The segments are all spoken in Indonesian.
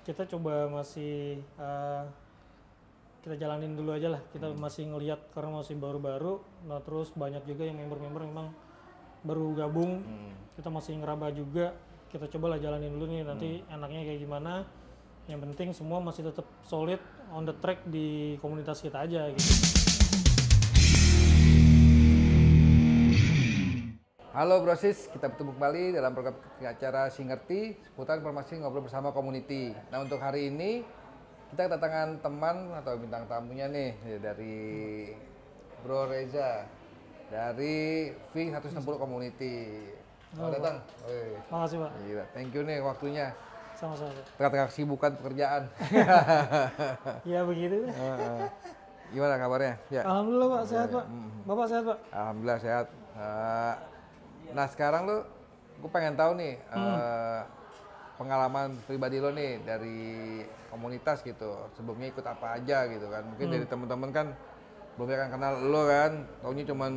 kita coba masih kita jalanin dulu aja lah. Kita masih ngelihat karena masih baru-baru. Nah terus banyak juga yang member-member memang baru gabung. Kita masih ngeraba juga. Kita cobalah jalanin dulu nih nanti enaknya kayak gimana. Yang penting semua masih tetap solid on the track di komunitas kita aja gitu. Halo Brosis, kita bertemu kembali dalam program acara Singerti seputar informasi ngobrol bersama community. Nah untuk hari ini kita kedatangan teman atau bintang tamunya nih dari Bro Reza dari V160 Community. Selamat datang. Makasih Pak. Gila, thank you nih waktunya. Sama-sama Pak. Tengah-tengah kesibukan pekerjaan. Ya begitu. Gimana kabarnya? Ya. Alhamdulillah Pak, sehat Pak. Bapak sehat Pak? Alhamdulillah sehat. Nah sekarang gue pengen tahu nih pengalaman pribadi lo nih dari komunitas gitu. Sebelumnya ikut apa aja gitu kan? Mungkin dari teman-teman kan belum akan kenal lo kan, taunya cuman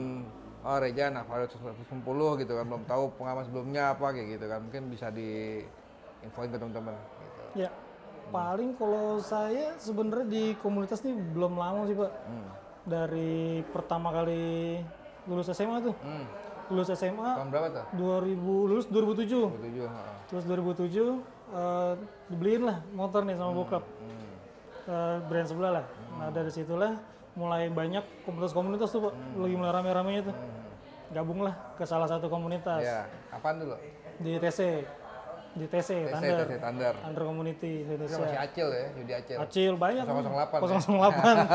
Reza anak V160 gitu kan, belum tahu pengalaman sebelumnya apa kayak gitu kan. Mungkin bisa diinfoin ke teman-teman. Gitu. Ya, paling kalau saya sebenarnya di komunitas ini belum lama sih Pak. Dari pertama kali lulus SMA tuh. Lulus SMA Tahun berapa tuh? lulus 2007. 2007. Terus 2007 dibeliin lah motor nih sama bokap. Brand sebelah lah. Nah dari situlah mulai banyak komunitas-komunitas tuh Pak. Lagi mulai rame-ramenya tuh. Gabung lah ke salah satu komunitas. Iya, apaan dulu? Di TC, Thunder. Thunder Community Indonesia. Masih Acil ya, Yudi Acil. Acil banyak. 008. 008.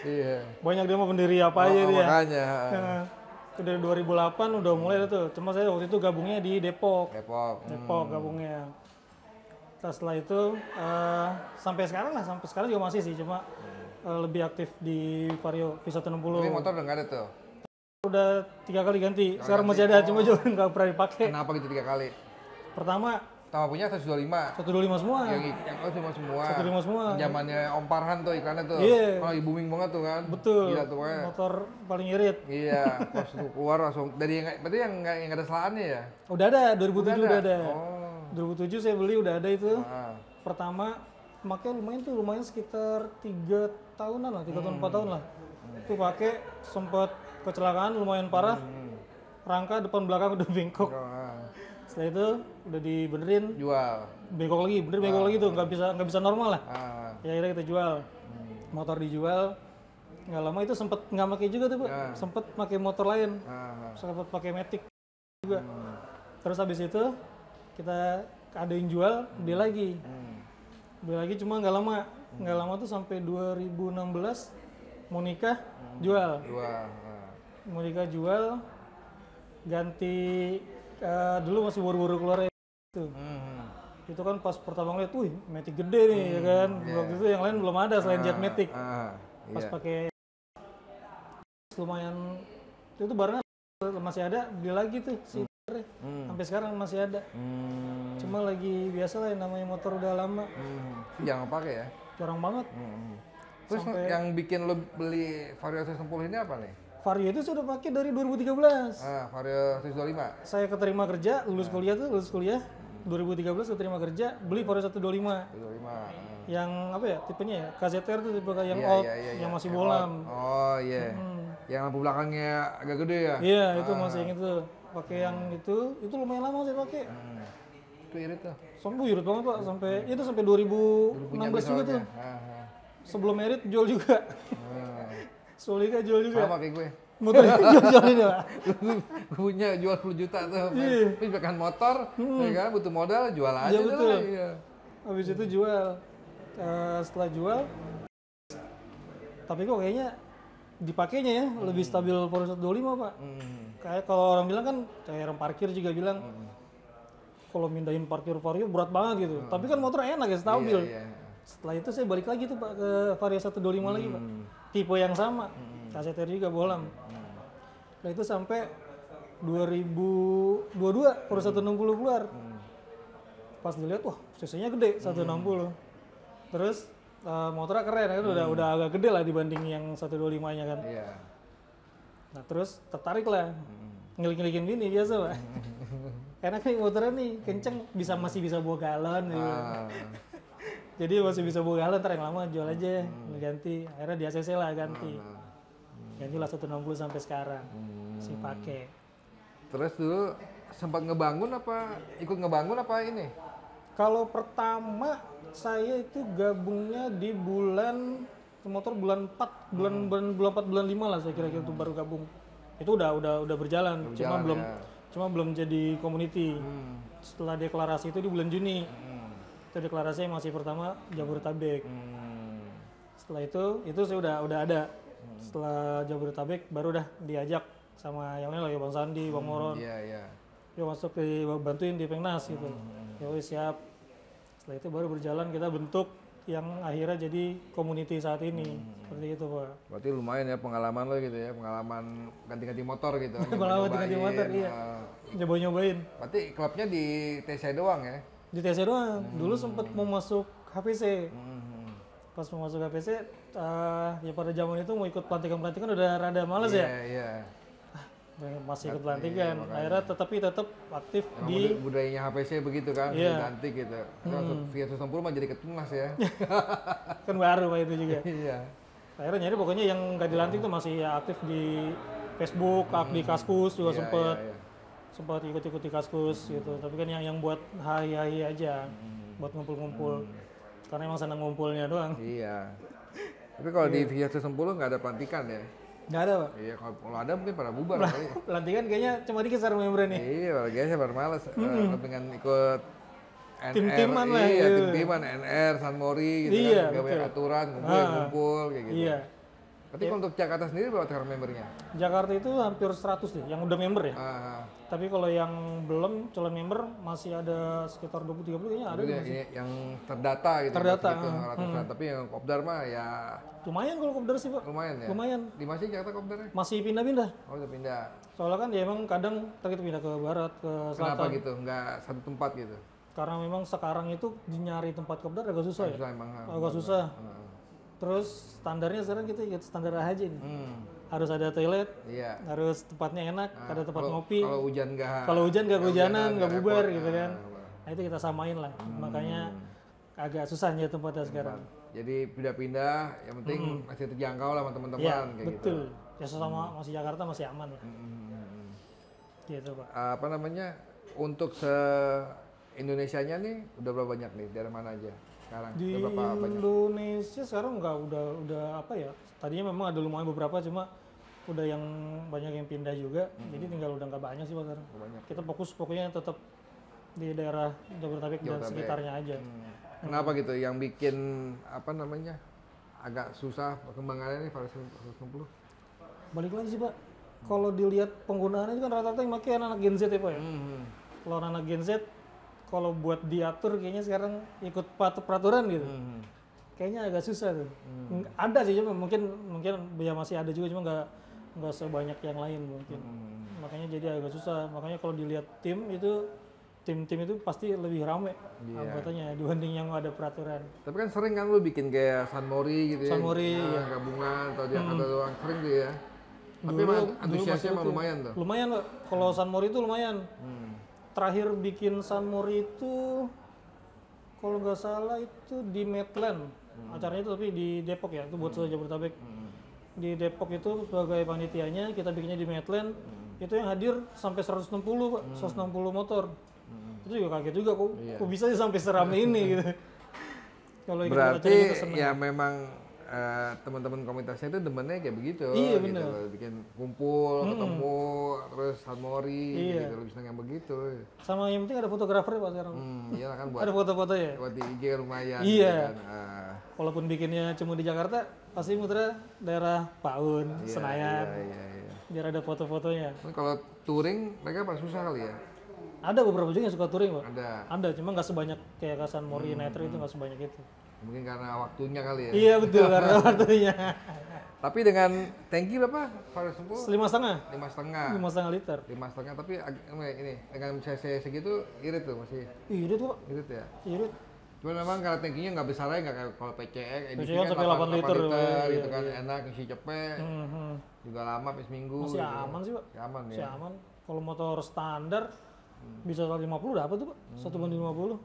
Iya. Banyak dia mau pendiri apa aja dia. Makanya. Itu dari 2008 udah mulai tuh. Cuma saya waktu itu gabungnya di Depok. Depok Gabungnya. Terus setelah itu sampai sekarang juga masih sih, cuma lebih aktif di Vario V160. Tapi motor udah nggak ada tuh? Udah 3 kali ganti. Sekarang masih ada, cuma juga nggak pernah dipakai. Kenapa gitu 3 kali? Pertama punya 125. 125 semua. Yang cuma semua. 125 semua. Zamannya Om Parhan tuh iklannya tuh. Iya. Lagi booming banget tuh kan. Betul. Gila tuh pokoknya. Motor paling irit. Iya, pas keluar langsung berarti yang nggak ada selaannya ya? Udah ada, 2007 udah ada. Oh. 2007 saya beli udah ada itu. Pertama makanya lumayan sekitar 3 tahunan lah, 3 tahun 4 tahun lah. Itu pakai sempat kecelakaan lumayan parah. Rangka depan belakang udah bengkok. Setelah itu udah dibenerin, Jual. bengkok lagi tuh, nggak bisa normal lah. Ya akhirnya kita jual. Motor dijual. Nggak lama itu sempet nggak pakai juga tuh Pak. Sempet pakai motor lain. Sempet pakai Matic juga. Terus habis itu kita ada yang jual, beli lagi cuma nggak lama tuh sampai 2016 mau nikah jual. Mau nikah jual, ganti dulu masih baru-baru keluar itu. Itu kan pas pertama ngeliat, wih Matic gede nih ya kan. Waktu itu yang lain belum ada selain Jet Matic. Pas pakai lumayan itu barangnya masih ada, beli lagi tuh sih. Sampai sekarang masih ada. Cuma lagi biasa lah yang namanya motor udah lama. Jangan pakai ya? Jarang banget. Terus yang bikin lo beli Vario 160 ini apa nih? Vario itu sudah pakai dari 2013. Vario 125. Saya keterima kerja, lulus kuliah 2013 keterima kerja, beli Vario 125. 125. Yang apa ya? Tipenya ya? KZR tuh tipe yang old, yang masih bolam. Oh iya. Yang lampu belakangnya agak gede ya? Iya, itu masih yang itu. Pakai yang itu lumayan lama saya pakai. Itu irit tuh. Sampai irit banget Pak, sampai 2016 juga tuh. Sebelum merit jual juga. Solika jual juga. Sama kayak gue. Motor jual ini Pak. Gue punya jual 10 juta tuh. Tapi bahkan motor, ya kan butuh modal, jual aja. Iya betul. Iya. Habis itu jual. Setelah jual, tapi kok kayaknya dipakainya ya lebih stabil Vario 125 Pak. Kayak kalau orang bilang kan, kayak orang parkir juga bilang, kalau mindahin parkir Vario berat banget gitu. Tapi kan motor enak ya, stabil. Iya. Setelah itu saya balik lagi tuh Pak ke Vario 125 lagi Pak. Tipe yang sama, KZR juga bolam. Nah itu sampai 2022 Vario 160 keluar. Pas dilihat, wah cc-nya gede 160. Terus motornya keren kan, udah agak gede lah dibanding yang 125-nya kan. Iya. Nah terus tertarik lah, ngelik-ngelikin bini biasa Pak. enak nih motornya nih, kenceng, masih bisa bawa galon gitu. Jadi masih bisa bawa galon, ntar yang lama jual aja, ganti. Akhirnya di ACC lah ganti. Gantilah 160 sampai sekarang, masih pakai. Terus dulu sempat ikut ngebangun apa ini? Kalau pertama saya itu gabungnya di bulan 4, bulan 5 lah saya kira-kira itu baru gabung. Itu udah berjalan cuma belum jadi community. Setelah deklarasi itu di bulan Juni. Itu deklarasi masih pertama Jabodetabek. Setelah itu saya udah ada. Setelah Jabodetabek baru dah diajak sama yang lain lagi Bang Sandi, Bang Moron. Yuk masuk bantuin di Pengnas gitu. Ya siap. Setelah itu baru berjalan kita bentuk yang akhirnya jadi community saat ini. Seperti itu, Pak. Berarti lumayan ya pengalaman lo gitu ya, pengalaman ganti-ganti motor gitu. Pengalaman ganti motor, iya. Nyobain. Berarti klubnya di TC doang ya? Di TC doang. Dulu sempat mau masuk HPC. Pas mau masuk HPC, ya pada zaman itu mau ikut pelantikan udah rada males ya. Iya. Masih ikut pelantikan, akhirnya tetap aktif di budayanya HPC begitu kan, ganti gitu. Via 160 mah jadi ketunas ya. Kan baru Pak itu juga. Iya. Akhirnya nyari pokoknya yang nggak dilantik tuh masih aktif di Facebook, di Kaskus juga sempat ikut di Kaskus gitu. Tapi kan yang buat hai aja, buat ngumpul-ngumpul. Karena emang senang ngumpulnya doang. Iya. Tapi kalau di Via 160 nggak ada pelantikan ya? Nggak ada, Pak. Iya, kalau ada mungkin pada bubar kali. Pelantikan kayaknya cuma dikit sekarang member nih. Iya, biasanya baru males dengan ikut NR. Tim-timan lah. Iya, tim-timan NR, San Mori gitu kan. Gak banyak aturan, ngumpul kayak gitu. Iya. Tapi kalau untuk Jakarta sendiri berapa sekarang membernya? Jakarta itu hampir 100 deh, yang udah member ya. Tapi kalau yang belum calon member masih ada sekitar 20-30 kayaknya ada. Yang terdata gitu. Terdata. Tapi yang kopdar mah ya lumayan kalau kopdar sih, Pak. Lumayan ya? Lumayan. Di mana sih Jakarta kopdarnya? Masih pindah-pindah. Oh, udah pindah. Soalnya kan ya emang kadang kita pindah ke barat, ke selatan. Kenapa gitu? Nggak satu tempat gitu? Karena memang sekarang itu nyari tempat kopdar agak susah ya. Agak susah. Terus standarnya sekarang kita ikut standar aja nih. Harus ada toilet, harus tempatnya enak, ada tempat ngopi. Kalau hujan nggak kehujanan, nggak bubar gitu kan. Nah itu kita samain lah. Makanya agak susah nyari tempatnya sekarang. Jadi pindah-pindah, yang penting masih terjangkau lah sama teman-teman kayak betul. Ya sesama masih Jakarta masih aman lah. Gitu, Pak. Apa namanya? Untuk Indonesianya nih udah berapa banyak nih? Dari mana aja? Sekarang di Indonesia sekarang udah apa ya, tadinya memang ada lumayan beberapa, cuma udah yang banyak yang pindah juga, jadi tinggal udah nggak banyak sih Pak sekarang. Kita pokoknya tetap di daerah Jabodetabek dan sekitarnya aja. Kenapa gitu yang bikin apa namanya agak susah perkembangannya nih Vario 160? Balik lagi sih Pak, kalau dilihat penggunaannya kan rata-rata yang pakai anak Gen Z ya Pak ya. Kalau anak Gen Z kalau buat diatur kayaknya sekarang ikut peraturan gitu. Kayaknya agak susah tuh. Ada sih cuma mungkin ya masih ada juga, cuma nggak sebanyak yang lain mungkin. Makanya jadi agak susah. Makanya kalau dilihat tim itu pasti lebih rame anggotanya dibanding yang ada peraturan. Tapi kan sering kan lu bikin kayak San Mori gitu San Mori, ya. Gabungan atau Jakarta doang sering tuh ya. Tapi antusiasnya emang lumayan tuh. Lumayan Pak. Kalau San Mori itu lumayan. Terakhir bikin San Mori itu kalau nggak salah itu di Medland. Acaranya itu tapi di Depok ya, itu buat Jabodetabek. Di Depok itu sebagai panitianya kita bikinnya di Medland. Itu yang hadir sampai 160 Pak, 160 motor. Itu juga kaget juga kok bisa sih sampai seramai ini gitu. Kalau berarti ya memang teman-teman komunitasnya itu demennya kayak begitu. Iya gitu. benar. Bikin kumpul, ketemu, terus San Mori, gitu. Lebih senang yang begitu. Sama yang penting ada fotografer Pak sekarang. Iya kan buat ada foto-foto ya. Buat di IG lumayan. Iya. Gitu kan. Walaupun bikinnya cuma di Jakarta, pasti muternya daerah Paun, Senayan. Iya. Biar ada foto-fotonya. Kalau touring mereka paling susah kali ya. Ada beberapa juga yang suka touring Pak. Ada, cuma nggak sebanyak kayak San Mori Nitro itu nggak sebanyak itu. Mungkin karena waktunya kali ya. Iya betul karena waktunya. Tapi dengan tangki berapa? Vario 10? 5,5. 5,5 liter. 5,5 tapi ini dengan cc segitu irit tuh masih. Irit Pak. Irit ya. Irit. Cuma memang kalau tangkinya nggak besar aja nggak kayak kalau PCX. PCX kan sampai 8 liter gitu kan enak isi cepet. Juga lama seminggu. Masih aman sih Pak. Aman ya. Masih aman. Kalau motor standar Bisa 150 dapat tuh Pak, 1/50.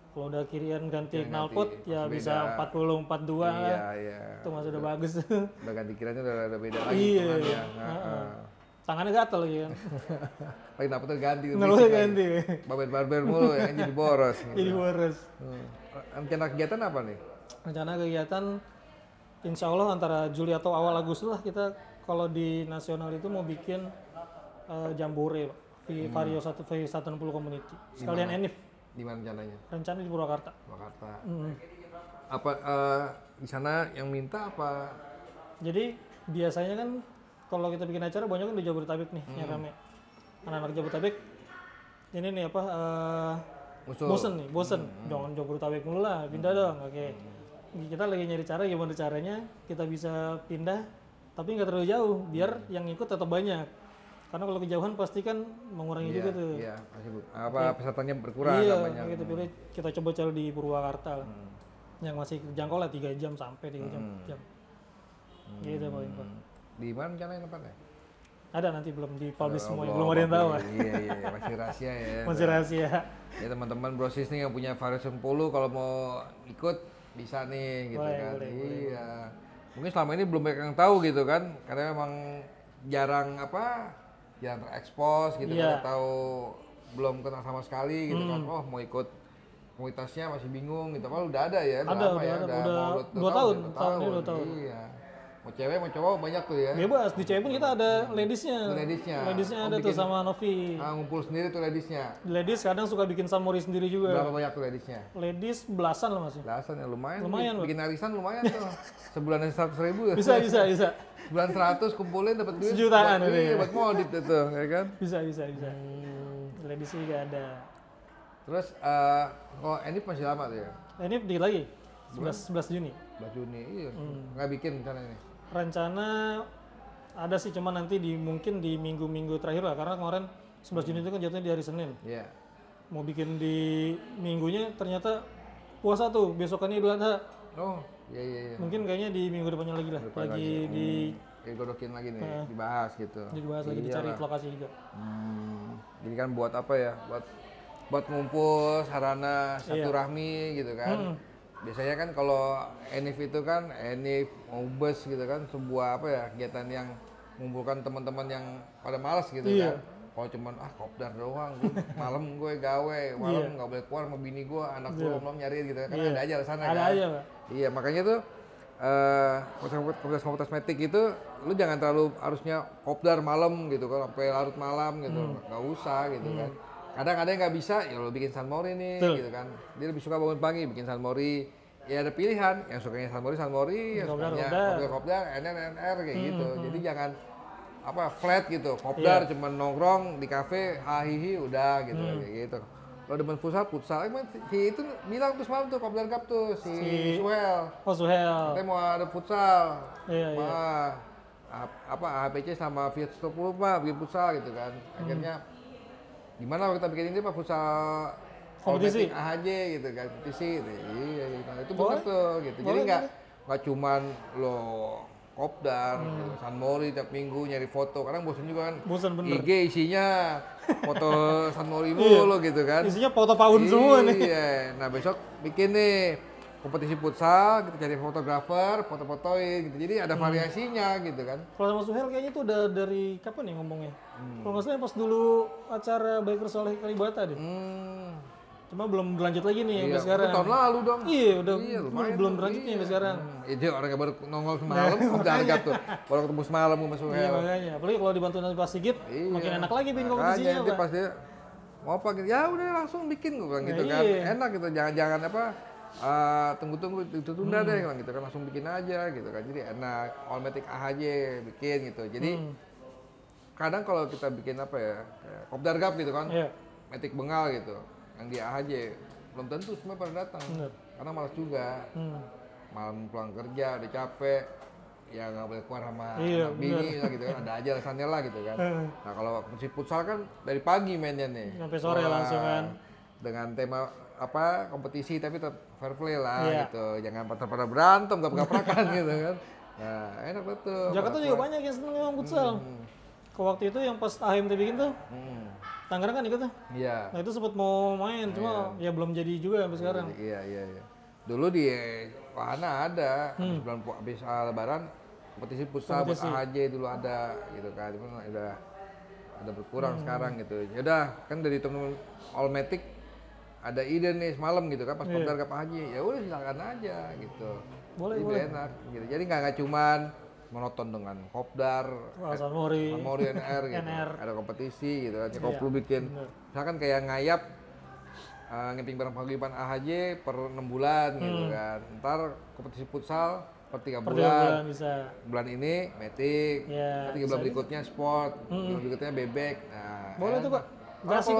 Kalau udah kirian ganti knalpot ya bisa 40 42 lah. Iya. Itu masih udah bagus. Udah ganti kiranya udah beda lagi Iya. hitungannya. Tangannya gatel lagi kan. Lagi knalpotnya ganti. Knalpotnya ganti. Barber mulu yang jadi boros. Jadi boros. Rencana kegiatan apa nih? Rencana kegiatan insya Allah antara Juli atau awal Agustus lah kita kalau di nasional itu mau bikin jambore Pak. Vario 160 community. Sekalian Enif. Di mana rencananya? Rencana di Purwakarta. Purwakarta. Apa di sana yang minta apa? Jadi biasanya kan kalau kita bikin acara banyak kan di Jabodetabek nih yang rame. Anak-anak Jabodetabek ini nih apa bosen. Jangan Jabodetabek mulu lah, pindah dong. Oke. Kita lagi nyari cara gimana caranya kita bisa pindah tapi nggak terlalu jauh biar yang ikut tetap banyak. Karena kalau kejauhan pasti kan mengurangi juga tuh. Iya, pasti pesertanya berkurang. Iya, kita pilih kita coba cari di Purwakarta lah. Yang masih jangkau lah 3 jam sampai 3 jam. Gitu paling Pak. Di mana rencananya tempatnya? Ada nanti belum dipublish semua, belum ada yang tahu. Iya, masih rahasia ya. Masih rahasia. Ya teman-teman Brosis nih yang punya Vario 10 kalau mau ikut bisa nih gitu kan. Iya. Mungkin selama ini belum banyak yang tahu gitu kan, karena memang jarang terekspos gitu kan, atau belum kenal sama sekali gitu kan. Oh mau ikut komunitasnya masih bingung gitu. Kalau udah ada ya, udah mau 2 tahun. Iya. Mau cewek mau cowok banyak tuh ya. Bebas, di cewek pun kita ada ladiesnya. Ladiesnya ada tuh sama Novi. Ngumpul sendiri tuh ladiesnya. Ladies kadang suka bikin sunmori sendiri juga. Berapa banyak tuh ladiesnya? Ladies belasan lah masih. Belasan ya lumayan. Loh. Bikin arisan lumayan tuh. Sebulan 100.000 ya. Bisa. Bulan 100 kumpulin dapat duit sejutaan buat modit itu ya kan. Bisa. Ladies juga ada. Terus ini masih lama tuh ya? Ini dikit lagi. 11 Juni. 11 Juni. Iya. Nggak bikin rencana ini. Rencana ada sih cuma nanti mungkin di minggu-minggu terakhir lah karena kemarin 11 Juni itu kan jatuhnya di hari Senin. Iya. Mau bikin di minggunya ternyata puasa tuh, besokannya Idul Adha. Oh, iya. Mungkin kayaknya di minggu depannya lagi lah. Digodokin lagi nih, dibahas gitu. Dibahas lagi, dicari lokasi juga. Jadi kan buat apa ya? Buat ngumpul, sarana, silaturahmi gitu kan. Biasanya kan kalau Enif itu kan, Ubes gitu kan, sebuah kegiatan yang mengumpulkan teman-teman yang pada malas gitu kan. Kalau cuman kopdar doang, malam gue gawe, malam nggak boleh keluar sama bini gue, anak gue belum nyariin gitu kan, ada aja alasannya kan. Ada aja Pak. Iya, makanya tuh komunitas metik itu lu jangan terlalu harusnya kopdar malam gitu kan, sampai larut malam gitu, nggak usah gitu kan. Kadang ada yang nggak bisa, ya lo bikin sunmori nih gitu kan. Dia lebih suka bangun pagi bikin sunmori. Ya ada pilihan, yang sukanya sunmori, yang sukanya kopdar, NR kayak gitu. Jadi jangan flat gitu, kopdar cuma nongkrong di kafe, hahihi udah gitu kayak gitu. Kalau demen futsal, emang si itu bilang tuh semalam tuh kopdar cup tuh si Suhel. Oh Suhel. Katanya mau ada futsal. Iya. AHPC sama Fiat 10 Pak bikin futsal gitu kan. Akhirnya gimana kalau kita bikin ini Pak futsal kompetisi AHJ gitu kan, kompetisi gitu. Iya gitu. Itu benar tuh gitu. Jadi nggak cuman lo kopdar, gitu. Sunmori tiap minggu nyari foto. Kadang bosan juga kan. Bosan bener. IG isinya foto Sunmori mulu gitu kan. Isinya foto paun semua nih. Iya. Nah besok bikin nih kompetisi futsal, kita cari fotografer, foto-fotoin gitu. Jadi ada variasinya gitu kan. Kalau sama Suhel kayaknya tuh udah dari kapan nih ngomongnya? Kalau nggak salah pas dulu acara Bikers Soleh Kalibata deh. Cuma belum berlanjut lagi nih sampai sekarang. Tahun lalu dong. Iya, belum berlanjut nih sampai sekarang. Itu orang yang baru nongol semalam, harga tuh. Baru ketemu semalam sama Suhel. Iya makanya, apalagi kalau dibantu nanti Pak Sigit, makin enak lagi bikin kompetisinya. Nanti pas dia mau apa gitu, ya udah langsung bikin gue bilang gitu kan. Enak gitu, jangan tunggu itu tunda deh kan gitu kan, langsung bikin aja gitu kan. Jadi enak, all matic AHJ bikin gitu. Jadi kadang kalau kita bikin kopdar gap gitu kan, matic bengal gitu, yang di AHJ belum tentu semua pada datang, karena malas juga. Malam pulang kerja udah capek, ya nggak boleh keluar sama anak bini gitu kan, ada aja alasannya lah gitu kan. Nah kalau kompetisi futsal kan dari pagi mainnya nih, sampai sore langsung kan, dengan tema kompetisi tapi tetap fair play lah gitu, jangan pada berantem gap-gaprakan gitu kan. Nah enak betul. Jakarta juga banyak yang seneng memang futsal. Ke waktu itu yang pas AHMT bikin tuh Tangerang kan ikut tuh. Iya. Nah itu sempat mau main, cuma ya belum jadi juga sampai sekarang. Iya. Dulu di Wahana ada, habis Lebaran kompetisi futsal buat AHJ dulu ada gitu kan. Cuma udah berkurang sekarang gitu. Ya udah, kan dari temen Allmatic ada ide nih semalam gitu kan pas kopdar ke Pak Haji. Ya udah silakan aja gitu. Boleh. Enak gitu. Jadi nggak cuman monoton dengan kopdar, Mori NR gitu. Ada kompetisi gitu kan. Kalau perlu bikin misalkan kayak ngayap ngeping bareng paguyuban AHJ per 6 bulan gitu kan. Ntar kompetisi futsal per 3 bulan. Bisa. Bulan ini metik, 3 bulan berikutnya sport, bulan berikutnya bebek. Nah, boleh tuh Pak. Gasik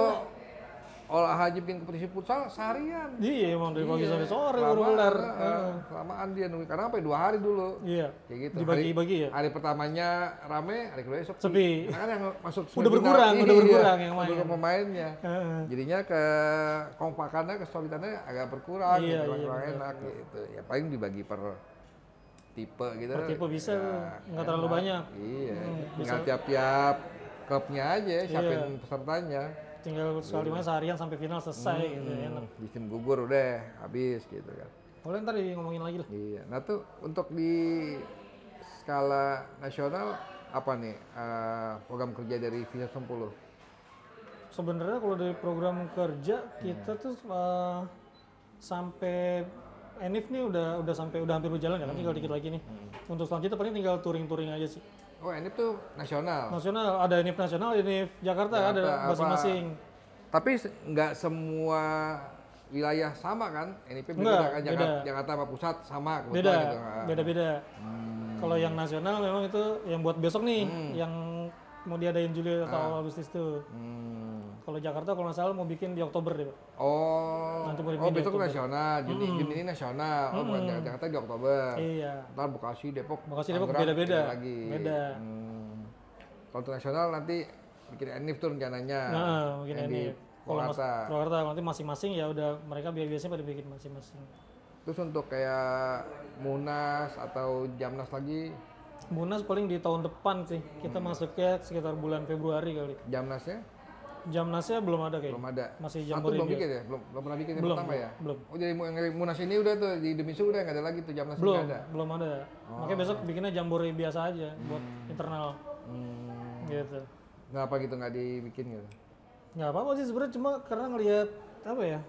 kalau AHJ bikin kompetisi futsal seharian. Iya, emang dari pagi sampai sore baru kelar. Kelamaan dia nunggu. Karena apa? 2 hari dulu. Iya. Kayak gitu. Dibagi-bagi ya. Hari pertamanya rame, hari kedua sepi. Sepi. Karena kan yang masuk udah berkurang yang main. Berkurang pemainnya. Jadinya kekompakannya, kesolidannya agak berkurang. Iya, kurang enak gitu. Ya paling dibagi per tipe gitu. Per tipe bisa, nggak terlalu banyak. Iya. Tinggal tiap-tiap klubnya aja siapin pesertanya. Tinggal sekali main seharian sampai final selesai gitu, enak. Bikin gugur udah habis gitu kan. Boleh ntar ngomongin lagi lah. Iya. Nah tuh untuk di skala nasional apa nih program kerja dari Visa 10? Sebenarnya kalau dari program kerja kita tuh sampai Enif nih udah hampir berjalan ya kan, tinggal dikit lagi nih. Untuk selanjutnya paling tinggal touring aja sih. Oh, Enif tuh nasional. Nasional, ada Enif nasional, Enif Jakarta ada masing-masing. Tapi nggak semua wilayah sama kan? Enif beda kan, Jakarta sama pusat sama beda, gitu. Beda-beda. Kalau yang nasional memang itu yang buat besok nih, yang mau diadain Juli atau Agustus tuh. Kalau Jakarta kalau nggak salah mau bikin di Oktober deh Pak. Nanti besok nasional, Juni ini nasional. Bukan Jakarta di Oktober. Iya. Ntar Bekasi, Depok beda-beda. Beda. Kalau untuk nasional nanti bikin Enif tuh rencananya. Bikin Enif. Kalau Jakarta nanti masing-masing ya udah mereka biasanya pada bikin masing-masing. Terus untuk kayak Munas atau Jamnas lagi? Munas paling di tahun depan sih. Kita masuknya sekitar bulan Februari kali. Jamnasnya belum ada kayaknya. Belum ada. Masih Jambore belum bikin ya? Belum pernah bikin yang pertama ya? Belum. Oh jadi Munas ini udah tuh di Demisu udah nggak ada lagi tuh Jamnas belum, nggak ada? Belum ada. Makanya besok bikinnya Jambore biasa aja buat internal. Gitu. Ngapa gitu nggak dibikin gitu? Nggak apa-apa sih sebenarnya, cuma karena ngelihat apa ya?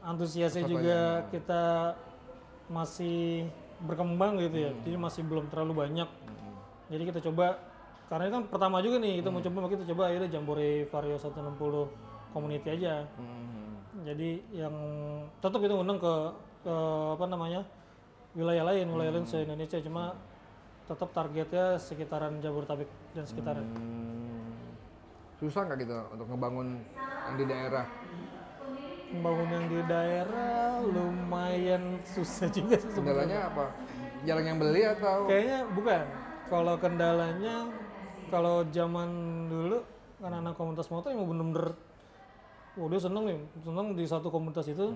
Antusiasnya juga kita masih berkembang gitu ya. Jadi masih belum terlalu banyak. Jadi kita coba, karena ini kan pertama juga nih kita mau coba, kita coba akhirnya Jambore Vario 160 community aja. Jadi yang tetap itu undang ke apa namanya wilayah lain se-Indonesia, cuma tetap targetnya sekitaran Jabodetabek dan sekitarnya. Susah nggak gitu untuk ngebangun yang di daerah? Membangun yang di daerah lumayan susah juga sih sebenarnya. Kendalanya apa? Jarang yang beli atau? Kayaknya bukan. Kalau kendalanya, kalau zaman dulu kan anak komunitas motor yang bener-bener dia seneng di satu komunitas itu.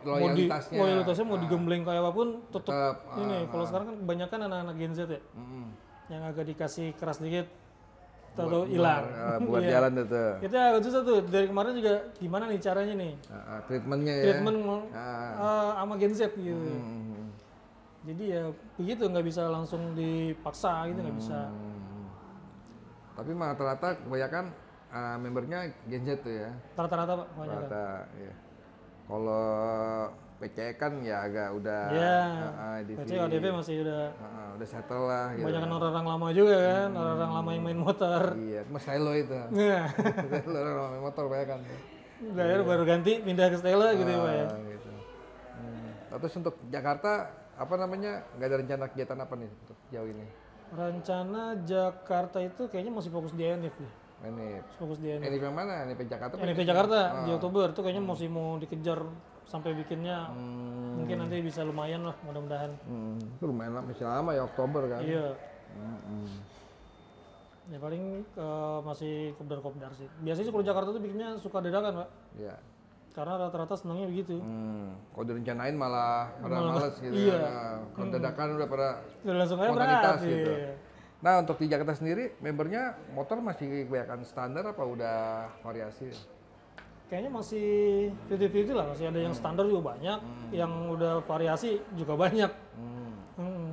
Loyalitasnya mau digembleng kayak apapun tetap ini. Kalau sekarang kan kebanyakan anak-anak Gen Z ya, yang agak dikasih keras dikit atau hilang. Buat jalan itu. Itu agak susah tuh. Dari kemarin juga gimana nih caranya nih? Treatmentnya ya. Treatment sama Gen Z gitu. Jadi ya begitu, nggak bisa langsung dipaksa gitu, nggak bisa. Tapi rata-rata kebanyakan membernya Gen Z tuh ya. Rata-rata Pak, kebanyakan. Rata, ya. Kalau PCE kan ya agak udah. Iya. PCE ADV masih udah settle lah. Kebanyakan gitu. Orang lama juga kan, orang lama yang main motor. Iya, cuma Stelo itu. Iya. Stelo orang main motor banyak kan. Baru ganti pindah ke Stelo gitu ya Pak ya. Gitu. Terus untuk Jakarta apa namanya, nggak ada rencana kegiatan apa nih untuk jauh ini? Rencana Jakarta itu kayaknya masih fokus di Enif nih. Fokus di Enif. Enif yang mana? Enif Jakarta? Enif Jakarta di Oktober itu kayaknya masih mau dikejar sampai bikinnya. Mungkin nanti bisa lumayan lah, mudah-mudahan. Itu lumayan lah, masih lama ya Oktober kan? Iya. Ya paling masih kopdar sih. Biasanya kalau Jakarta tuh bikinnya suka dadakan Pak. Iya. Karena rata-rata senangnya begitu. Kalau direncanain malah pada males gitu. Iya. Kalau dadakan udah pada langsung aja berangkat gitu. Nah untuk di Jakarta sendiri, membernya motor masih kebanyakan standar apa udah variasi? Kayaknya masih 50-50 lah, masih ada yang standar juga banyak, yang udah variasi juga banyak.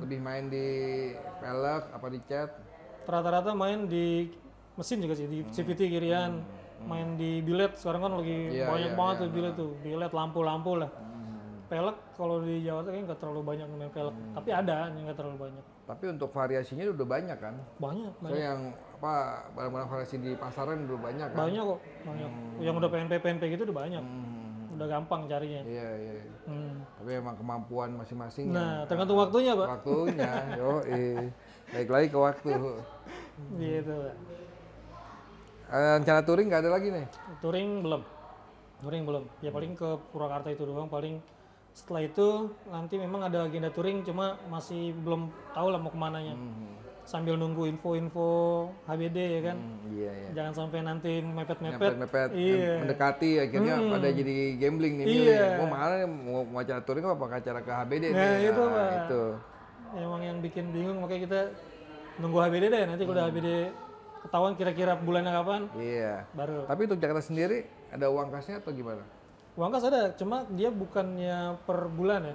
Lebih main di velg apa di cat? Rata-rata main di mesin juga sih, di CVT kirian, main di bilet, sekarang kan lagi banyak banget tuh bilet tuh, bilet lampu-lampu lah. Pelek kalau di Jawa kayaknya nggak terlalu banyak main pelek, tapi ada yang nggak terlalu banyak. Tapi untuk variasinya udah banyak kan? Banyak. So yang apa barang-barang variasi di pasaran udah banyak kan? Banyak kok, banyak. Yang udah PNP gitu udah banyak. Udah gampang carinya. Iya. Tapi emang kemampuan masing-masing. Nah, tergantung waktunya, Pak. Waktunya, baik lagi ke waktu. Gitu, Pak. Rencana touring nggak ada lagi nih? Touring belum. Ya paling ke Purwakarta itu doang paling. Setelah itu nanti memang ada agenda touring, cuma masih belum tahu lah mau kemananya. Sambil nunggu info-info HBD ya kan. Iya. Jangan sampai nanti mepet-mepet. Iya. Mendekati akhirnya pada jadi gambling nih. Iya. Mau mana nih? Mau acara touring apa acara ke HBD Nah, nih? itu Pak. Itu. Emang yang bikin bingung, makanya kita nunggu HBD deh. Nanti kalau udah HBD ketahuan kira-kira bulannya kapan, Iya. baru. Tapi untuk Jakarta sendiri ada uang kasnya atau gimana? Uang kas ada, cuma dia bukannya per bulan ya.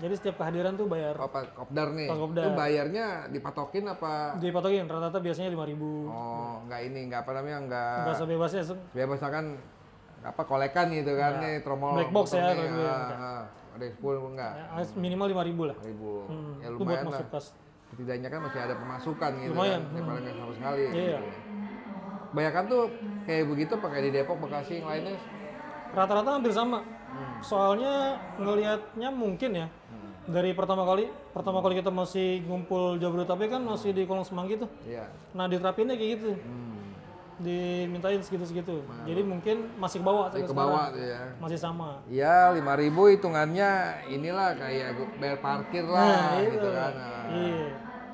Jadi setiap kehadiran tuh bayar. Oh, pas kopdar nih. Pas kopdar. Itu bayarnya dipatokin apa? Dipatokin, rata-rata biasanya 5.000. Oh, nggak apa namanya, Enggak sebebasnya. bebas kan apa kolekan gitu kan nih, tromol. Black box ya, nih. kalau gue, Ada 10 enggak? Minimal 5.000 lah. 5.000. Ya Itu buat lumayan lah. masuk kas. Setidaknya kan masih ada pemasukan gitu Lumayan. kan, daripada nggak sama sekali. Iya. Gitu. Banyakan tuh kayak begitu pakai di Depok, Bekasi, yang lainnya. Rata-rata hampir sama. Soalnya ngelihatnya mungkin ya. Dari pertama kali kita masih ngumpul Jabodetabek kan masih di Kolong Semanggi tuh. Iya. Nah, diterapinnya kayak gitu. Dimintain segitu-segitu. Jadi mungkin masih ke bawah sampai Ke sekarang. bawah tuh ya. Masih sama. Iya, 5.000 hitungannya inilah kayak bayar parkir lah gitu kan. Iya.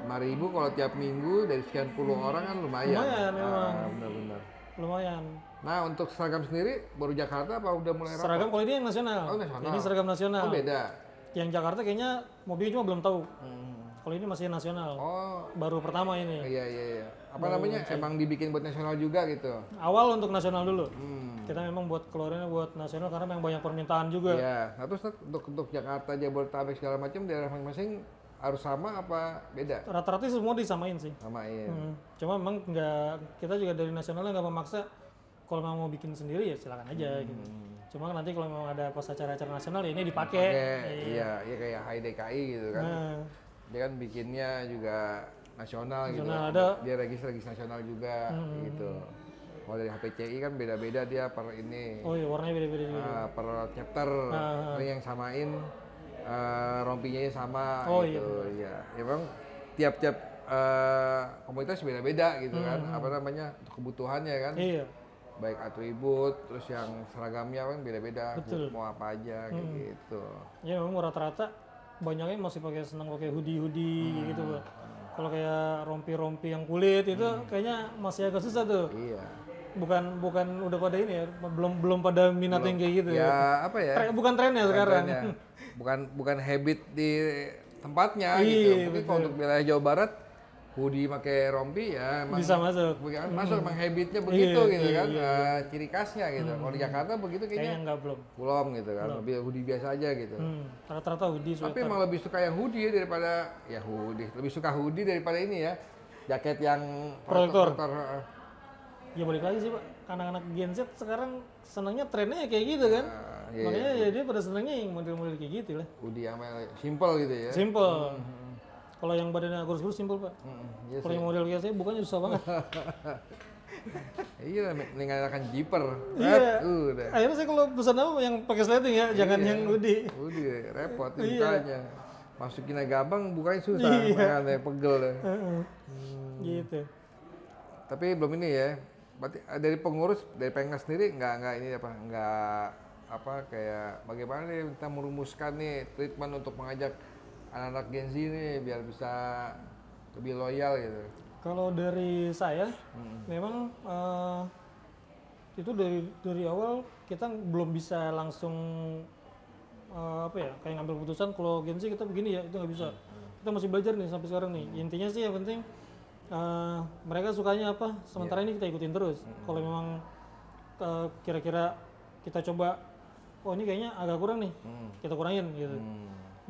5.000 kalau tiap minggu dari sekian puluh orang kan lumayan. Lumayan memang. Benar-benar. Lumayan. Nah untuk seragam sendiri baru Jakarta apa udah mulai rapat? Seragam kalau ini yang nasional. Oh, nasional. Ini seragam nasional. Oh beda. Yang Jakarta kayaknya mobilnya cuma belum tahu. Kalau ini masih nasional. Oh Baru pertama ini. iya. Apa namanya? Emang dibikin buat nasional juga gitu? Awal untuk nasional dulu. Kita memang buat keluarinnya buat nasional karena memang banyak permintaan juga. Iya. Nah terus untuk Jakarta, Jabodetabek segala macam daerah masing-masing harus sama apa beda? Rata-rata semua disamain sih. Samain. Cuma memang nggak, kita juga dari nasionalnya nggak memaksa. Kalau memang mau bikin sendiri ya silakan aja gitu. Cuma nanti kalau memang ada pas acara-acara nasional ya ini dipakai. Iya kayak HIDKI gitu kan. Dia kan bikinnya juga nasional gitu. Ada. Dia regis nasional juga gitu. Kalau dari HPCI kan beda-beda dia per ini. Oh iya, warnanya beda-beda juga. Per chapter. Ada yang samain rompinya sama gitu. Iya. Ya memang tiap-tiap komunitas beda-beda gitu kan. Apa namanya? Untuk kebutuhannya kan. Iya. Baik atribut, terus yang seragamnya kan beda-beda, mau apa aja kayak gitu. Ya memang rata-rata banyaknya masih pakai hoodie gitu Pak. Kalau kayak rompi-rompi yang kulit itu kayaknya masih agak susah tuh. Iya. Bukan udah pada ini ya, belum pada minat yang kayak gitu ya. Apa ya? Bukan trennya sekarang. Bukan habit di tempatnya gitu. Mungkin kalau untuk wilayah Jawa Barat hoodie pakai rompi ya emang bisa masuk. Masuk emang habitnya begitu gitu kan. Ciri khasnya gitu. Kalau di Jakarta begitu kayaknya enggak belum gitu kan. Lebih hoodie biasa aja gitu. Rata-rata hoodie sweater. Tapi emang lebih suka yang hoodie daripada hoodie. Lebih suka hoodie daripada ini ya. Jaket yang protektor. Ya balik lagi sih Pak. Anak-anak Gen Z sekarang senangnya trennya kayak gitu kan. Makanya ya dia pada senangnya yang model-model kayak gitu lah. Hoodie yang simple gitu ya. Simple. Kalau yang badannya kurus-kurus simpel Pak. Yes, kalau yang model kayak saya bukannya susah banget. Iya, mendingan akan zipper. Iya. Akhirnya saya kalau pesan apa yang pakai sleting ya, jangan yang hoodie. Hoodie repot bukanya. Masukin gampang, bukanya susah. Makanya pegel deh. Gitu. Tapi belum ini ya. Berarti dari pengurus, dari Pengnas sendiri nggak kayak bagaimana nih kita merumuskan nih treatment untuk mengajak anak-anak Gen Z nih biar bisa lebih loyal gitu. Kalau dari saya, memang itu dari awal kita belum bisa langsung kayak ngambil keputusan kalau Gen Z kita begini ya, itu nggak bisa. Kita masih belajar nih sampai sekarang nih. Intinya sih yang penting mereka sukanya apa, sementara ini kita ikutin terus. Kalau memang kira-kira kita coba, oh ini kayaknya agak kurang nih, kita kurangin gitu.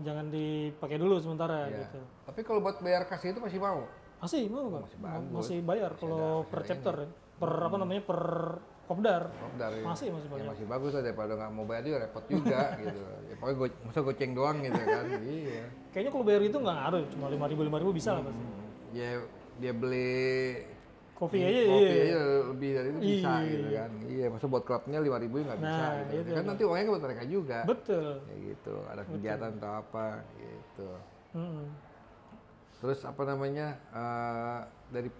Jangan dipakai dulu sementara gitu. Tapi kalau buat bayar kas itu masih mau? Masih mau Pak, masih bayar kalau per chapter ya. Per apa namanya, per kopdar. Ya. Masih bayar. Ya, masih bagus lah daripada nggak mau bayar juga repot juga gitu. Ya, pokoknya masa goceng doang gitu kan. Iya. Kayaknya kalau bayar itu nggak ngaruh, cuma 5.000 bisa lah pasti. Ya dia beli kopi aja lebih dari itu bisa gitu kan. Iya, masa buat klubnya 5.000 nggak bisa gitu. Kan nanti uangnya buat mereka juga. Betul. Ya gitu, ada kegiatan atau apa gitu. Terus apa namanya, dari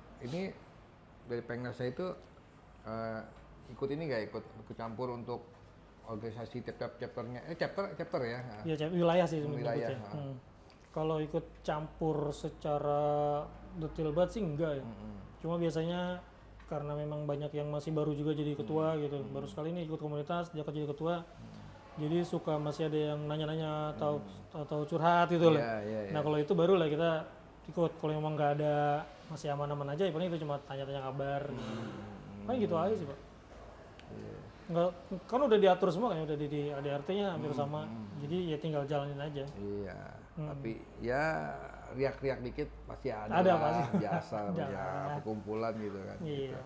Pengnasnya itu ikut ini nggak, ikut campur untuk organisasi tiap-tiap chapternya, chapter ya? Iya, wilayah sih wilayah. Kalau ikut campur secara detail banget sih enggak ya. Cuma biasanya karena memang banyak yang masih baru juga jadi ketua gitu, baru sekali ini ikut komunitas, dia jadi ketua. Jadi suka masih ada yang nanya-nanya atau curhat gitu lah. Nah kalau itu baru lah kita ikut. Kalau memang nggak ada, masih aman-aman aja, ya paling itu cuma tanya-tanya kabar. Paling gitu aja sih Pak. Nggak, kan udah diatur semua kan, udah di ADRT-nya hampir sama. Jadi ya tinggal jalanin aja. Iya. Tapi ya riak-riak dikit pasti ada pasti. Biasa ya, perkumpulan gitu kan. Iya. Gitu.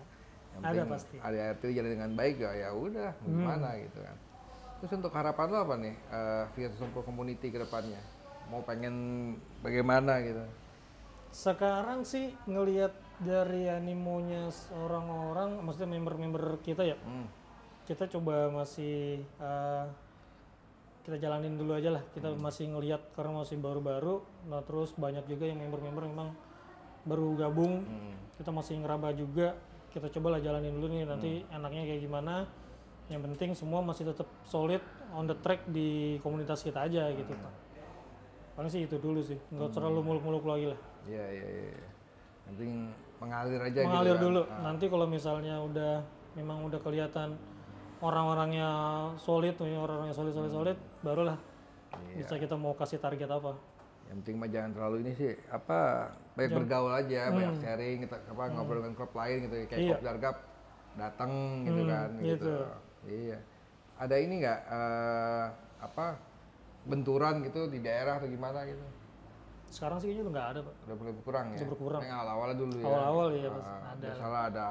Yang ada pasti. ADRT jalan dengan baik ya udah, gimana gitu kan. Terus untuk harapan lo apa nih, via Sumpul Community ke depannya? Mau pengen bagaimana gitu? Sekarang sih ngelihat dari animonya orang-orang, maksudnya member-member kita ya, kita coba masih kita jalanin dulu aja lah. Kita masih ngelihat karena masih baru-baru. Nah terus banyak juga yang member-member memang baru gabung. Kita masih ngeraba juga. Kita cobalah jalanin dulu nih, nanti enaknya kayak gimana. Yang penting semua masih tetap solid on the track di komunitas kita aja gitu Pak. Paling sih itu dulu sih, nggak terlalu muluk-muluk lagi lah. Iya. Yang penting mengalir aja gitu. Mengalir dulu. Nanti kalau misalnya memang udah kelihatan orang-orangnya solid, orang-orangnya solid, barulah bisa kita mau kasih target apa. Yang penting mah jangan terlalu ini sih, banyak bergaul aja, banyak sharing, kita ngobrol dengan klub lain gitu, kayak klub Dargap datang gitu kan, gitu. Iya. Ada ini nggak, benturan gitu di daerah atau gimana gitu? Sekarang sih kayaknya udah nggak ada Pak. Udah mulai berkurang ya? Udah berkurang. Yang awal-awal dulu ya? Awal-awal ya Pak, ada. Misalnya ada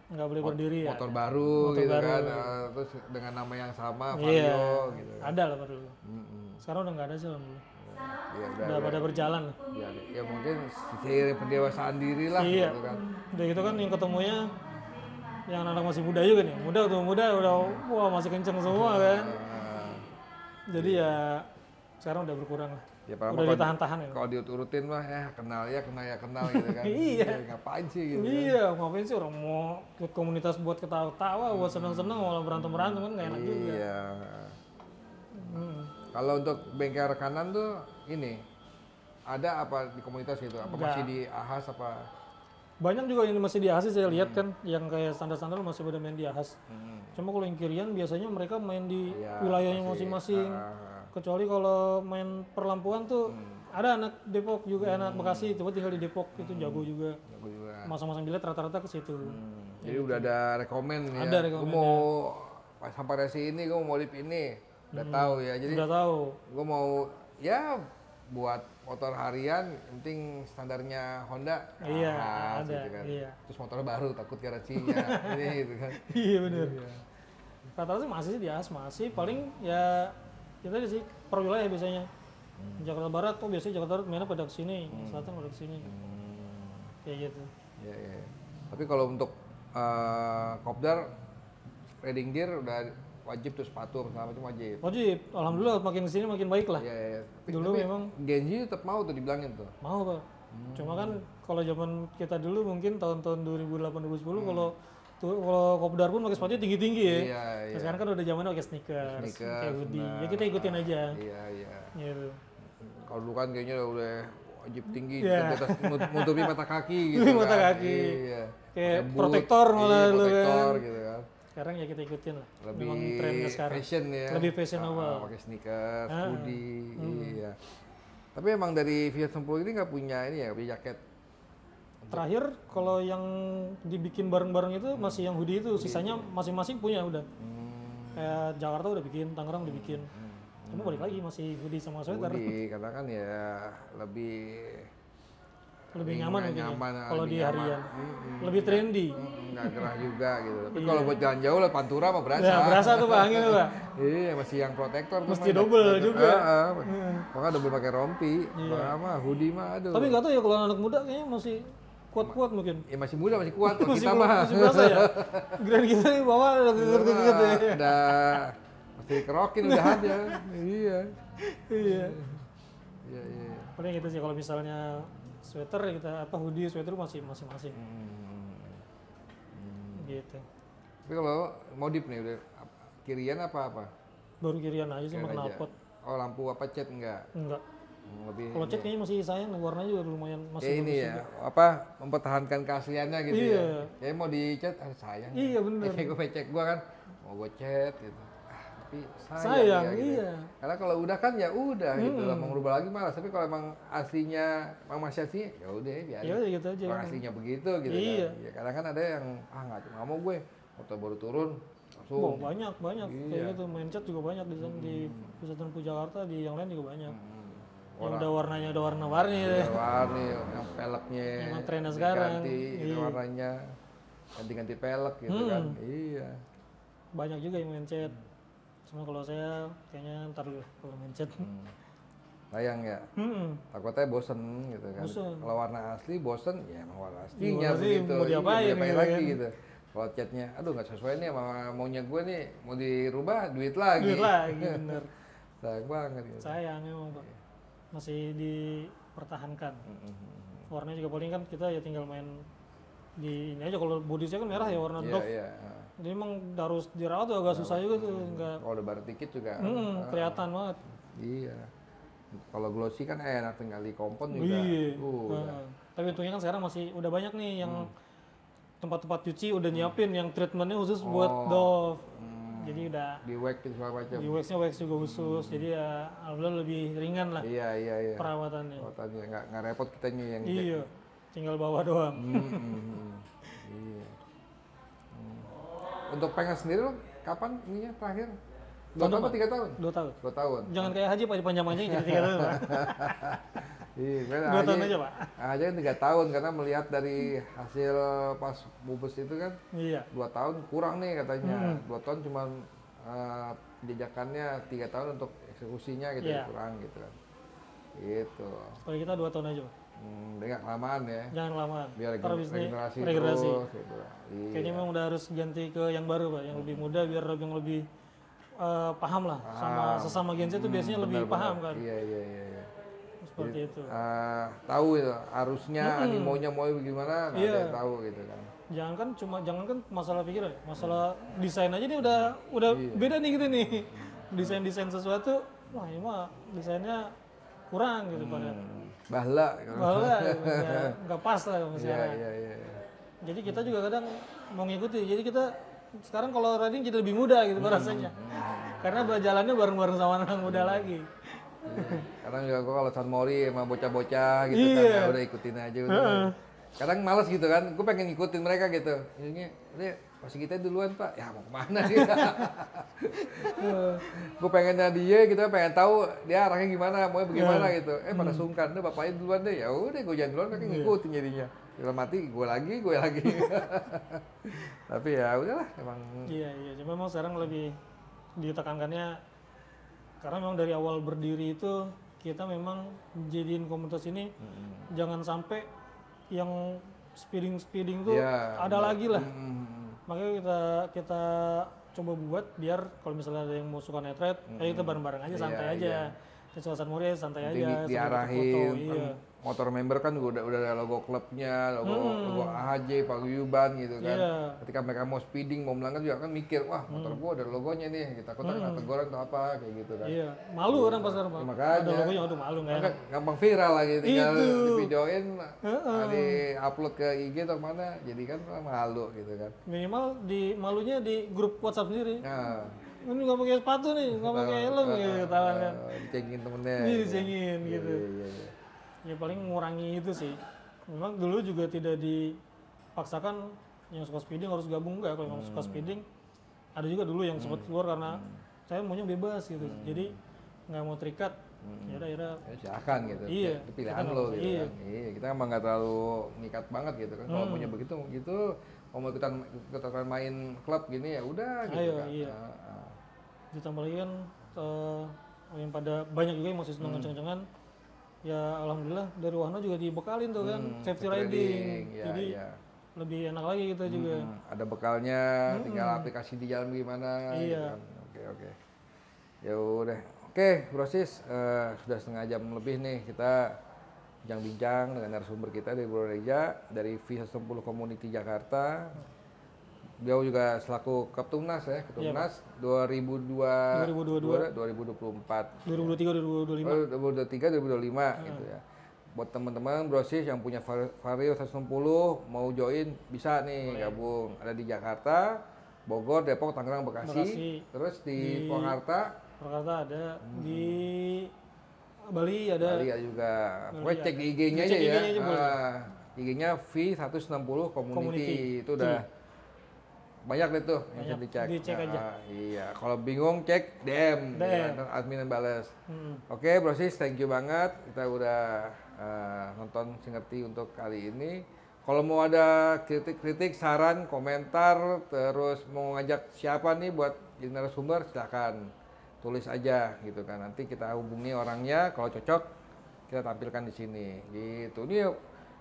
nggak boleh berdiri ya. Motor baru gitu kan, terus dengan nama yang sama, Vario gitu kan. Ada lah Pak dulu. Sekarang udah nggak ada sih alhamdulillah. Ya, udah pada berjalan. Ya mungkin seiring pendewasaan diri lah gitu kan. Udah gitu kan yang ketemunya yang anak masih muda juga nih. Muda udah wah masih kenceng semua kan. Jadi ya sekarang udah berkurang lah. Ya, udah ditahan-tahan ya. Kalau diurutin mah kenal gitu kan. Iya. Ngapain sih gitu. Iya, ngapain sih orang mau ikut komunitas buat ketawa-tawa, buat seneng-seneng, malah berantem-berantem kan nggak enak juga. Iya. Kalau untuk bengkel rekanan tuh ini ada apa di komunitas gitu? Apa masih di Ahas apa? Banyak juga yang masih di Ahas saya lihat kan, yang kayak standar-standar masih pada main di Ahas. Cuma kalau yang kirian biasanya mereka main di wilayahnya masing-masing. Kecuali kalau main perlampuan tuh ada anak Depok juga, anak Bekasi, coba tinggal di Depok itu jago juga. Masang-masang bilet rata-rata ke situ. Jadi udah ada rekomen ya. Ada rekomen. Gue mau sampai resi ini, gue mau modif ini. Udah tahu ya. Jadi udah tahu. Gue mau ya buat motor harian, penting standarnya Honda. Iya, ada. Gitu kan. Iya. Terus motor baru takut garansinya ini gitu kan. Iya benar. Rata-rata masih sih di Ahas masih paling ya kita di sih per wilayah biasanya. Jakarta Barat tuh biasanya Jakarta Barat mainnya pada kesini, Selatan pada kesini. Kayak gitu. Iya. Tapi kalau untuk kopdar riding gear udah wajib tuh, sepatu segala macam wajib. Wajib. Alhamdulillah makin kesini makin baik lah. Iya. Dulu tapi memang Genji tetap mau tuh dibilangin tuh. Mau Pak. Cuma kan kalau zaman kita dulu mungkin tahun-tahun 2008 2010 kalau kopdar pun pakai sepatunya tinggi-tinggi ya. Iya. Nah, sekarang kan udah zamannya pakai sneakers, kayak hoodie. Ya kita ikutin aja. Iya. Gitu. Kalau dulu kan kayaknya udah wajib tinggi, di atas nutupi mata kaki gitu kan. Mata kaki. Iya. Kayak protektor malah lu kan. Protektor gitu kan. Sekarang ya kita ikutin lah. Lebih memang trennya sekarang. Fashion ya. Lebih fashionable. Pakai sneakers, hoodie. Iya. Tapi emang dari Viet Sempul ini nggak punya ini ya, punya jaket Terakhir kalau yang dibikin bareng-bareng itu masih yang hoodie itu, sisanya masing-masing punya udah. Kayak Jakarta udah bikin, Tangerang udah bikin. Cuma balik lagi masih hoodie sama sweater. Hoodie, karena kan ya lebih nyaman mungkin nyaman, ya, kalau lebih di nyaman. harian. Lebih trendy. Nggak gerah juga gitu. Tapi kalau buat jalan jauh lah Pantura mah berasa. Ya, berasa tuh Pak, angin tuh Pak. Iya, masih yang protektor. Mesti double juga. Pokoknya double pakai rompi. Mah hoodie mah aduh. Tapi nggak tahu ya kalau anak muda kayaknya masih kuat-kuat mungkin. Ya masih muda, masih kuat. Kalau kita mah masih berasa ya. Grand kita nih bawah udah geget-geget ya. Udah mesti kerokin udah aja. Iya. Iya. Iya. Paling gitu sih kalau misalnya sweater kita hoodie sweater masing-masing. Gitu. Tapi kalau modif nih udah kirian apa? Baru kirian aja sih Kirian sama aja. knalpot. Oh, lampu apa cat enggak? Enggak. Lebih Kalau cat kayaknya masih sayang, warnanya juga lumayan masih ini bagus ya, juga. mempertahankan keasliannya gitu Iya. ya. Kayak mau dicat, sayang. Iya bener. Kayak gue cek gue kan, mau gue cat gitu. Tapi Sayang, ya, gitu. iya. Karena kalau udah kan ya udah gitu lah, mau ngerubah lagi malas. Tapi kalau emang aslinya, emang masih asli, ya udah biarin. Ya gitu aja. Kalau aslinya begitu gitu Iya. kan. Ya, kadang kan ada yang nggak mau gue, motor baru turun langsung. Oh, banyak Iya. kayak gitu. Main cat juga banyak di sana di Pusat Tempuh Jakarta, di yang lain juga banyak. Yang udah warnanya udah warna-warni ya. Warni, yang peleknya Emang trennya sekarang. diganti, Iya. warnanya ganti-ganti pelek gitu kan. Iya. Banyak juga yang main cat. Cuma kalau saya kayaknya ntar dulu kalau main cat. Sayang ya. Takutnya bosen gitu kan. Bosen. Kalau warna asli bosen, ya emang warna aslinya Warna asli, begitu. mau diapain Iya, gitu lagi kan. gitu. Kalau catnya, aduh nggak sesuai nih sama maunya gue nih, mau dirubah duit lagi. Duit lagi bener. Sayang banget gitu. Sayang emang Pak. Masih dipertahankan. Warnanya juga paling kan kita ya tinggal main di ini aja. Kalau body saya kan merah ya warna Iya, doff. iya. Jadi emang harus dirawat tuh agak susah juga tuh, enggak Kalau udah baru dikit juga. kelihatan banget. Iya. Kalau glossy kan enak tinggal di kompon juga. Iya. Udah. Tapi untungnya kan sekarang masih udah banyak nih yang tempat-tempat cuci udah nyiapin yang treatmentnya khusus buat doff. Jadi udah Di wax gitu segala macam. di waxnya wax juga khusus. Jadi ya alhamdulillah lebih ringan lah Iya. perawatannya. Perawatan nggak repot kitanya yang cek. Iya. Tinggal bawa doang. Iya. Untuk pengen sendiri lo kapan ininya terakhir? 2 tahun atau 3 tahun? 2 tahun. 2 tahun. Jangan kayak haji Pak panjang-panjangnya jadi 3 tahun Pak. Iya, 2 tahun aja Pak. Aja 3 tahun karena melihat dari hasil pas bubes itu kan Iya. 2 tahun kurang nih katanya. 2 tahun cuma penjajakannya 3 tahun untuk eksekusinya gitu Iya. kurang gitu kan. Gitu. Kalau kita 2 tahun aja Pak. Dengan kelamaan ya. Jangan lama. Biar Ntar habis ini regenerasi regenerasi. terus gitu. Iya. Kayaknya memang udah harus ganti ke yang baru Pak, yang lebih muda biar yang lebih paham lah sama sesama Gen Z itu biasanya lebih paham kan. Iya. Seperti itu. Tahu itu arusnya animonya mau gimana nggak ada yang tahu gitu kan. Jangan kan masalah pikiran, masalah desain aja nih udah beda nih gitu nih. Desain sesuatu, wah ini mah desainnya kurang gitu pada. Bahla Malah nggak pas lah sama sekarang. Iya. Jadi kita juga kadang mau ngikuti. Jadi kita sekarang kalau riding jadi lebih muda gitu rasanya. Karena jalannya bareng-bareng sama anak muda lagi. Kadang juga gua kalau San Mori sama bocah-bocah gitu kan ya udah ikutin aja udah. Kadang malas gitu kan, gue pengen ngikutin mereka gitu. Ini udah pasti kita duluan Pak, ya mau kemana gitu. Gue pengennya dia gitu, pengen tahu dia arahnya gimana, mau bagaimana gitu. Pada sungkan, udah bapaknya duluan deh, ya udah gue jalan duluan, mereka ngikutin jadinya. Dalam mati gue lagi. Tapi ya udahlah, emang. Iya. Cuma memang sekarang lebih ditekankannya karena memang dari awal berdiri itu kita memang jadiin komunitas ini jangan sampai yang speeding tuh ada lagi lah. Makanya kita coba buat biar kalau misalnya ada yang mau suka night ride, ayo kita bareng-bareng aja santai aja. Kita San Mori santai aja. Diarahin. Iya. Motor member kan udah ada logo klubnya, logo AHJ, paguyuban gitu kan. Iya. Ketika mereka mau speeding, mau melanggar juga kan mikir, wah motor gua ada logonya nih, kita kena teguran atau apa kayak gitu kan. Iya, malu orang pas sekarang Pak. Makanya. Ada logonya, aduh malu nggak enak. Gampang viral lagi, tinggal Itu. di videoin, di-upload ke IG atau mana, jadi kan malu gitu kan. Minimal malunya di grup WhatsApp sendiri. Nah, Ini nggak pakai sepatu nih, nggak pakai helm gitu ketahuan kan. dicengin temennya. Dicengin gitu. Iya. Ya paling mengurangi itu sih. memang dulu juga tidak dipaksakan yang suka speeding harus gabung, enggak. Kalau yang suka speeding ada juga dulu yang sempat keluar karena saya maunya bebas gitu, jadi nggak mau terikat. Ya akhirnya silahkan gitu. Iya, Itu pilihan lo gitu iya. kan. Iya, kita emang nggak terlalu ngikat banget gitu kan. Kalau maunya begitu gitu, kalau mau ikutan main klub gini ya udah gitu Ayo, kan. iya. Ditambah lagi kan yang pada banyak juga yang masih seneng kenceng-kencengan. Ya alhamdulillah dari Wahana juga dibekalin tuh kan safety riding. Ya, Jadi lebih enak lagi kita juga. Ada bekalnya, tinggal aplikasi di jalan gimana gitu Iya. kan. Oke. Ya udah. Oke, Bro Sis, sudah setengah jam lebih nih kita bincang-bincang dengan narasumber kita dari Bro Reja dari V110 Community Jakarta. Beliau juga selaku Ketumnas ya, Ketumnas 2024. 2023 2025. 2023 2025 gitu ya. Buat teman-teman Bro Sis yang punya Vario 160 mau join bisa nih gabung. Ada di Jakarta, Bogor, Depok, Tangerang, Bekasi. Terus di Purwakarta ada, di Bali ada. Bali juga. Pokoknya cek di IG-nya aja ya. IG-nya V160 Community. Itu udah banyak deh tuh yang bisa dicek. Dicek aja. Iya, kalau bingung cek DM. Ya, admin yang balas. Oke, Bro Sis, thank you banget. Kita udah nonton Singerti untuk kali ini. Kalau mau ada kritik, saran, komentar, terus mau ngajak siapa nih buat jadi narasumber, silakan tulis aja gitu kan. Nanti kita hubungi orangnya, kalau cocok kita tampilkan di sini gitu. Ini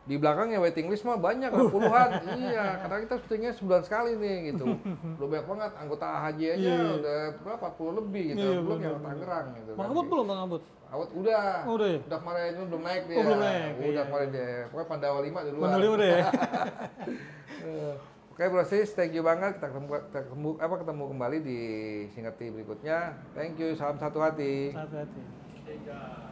di belakangnya waiting list mah banyak puluhan. Iya, karena kita syutingnya sebulan sekali nih gitu. Belum banyak banget anggota haji aja udah berapa 40 lebih gitu. Belum yang Tangerang gitu. Bang Abut belum, Bang Abut? Abut udah. Udah ya? Udah kemarin itu belum naik dia. Belum naik. Udah kemarin dia. Pokoknya Pandawa 5 duluan. Pandawa 5 deh. Oke Bro Sis, thank you banget. Kita ketemu kembali di Singerti berikutnya. Thank you, salam satu hati. Satu hati.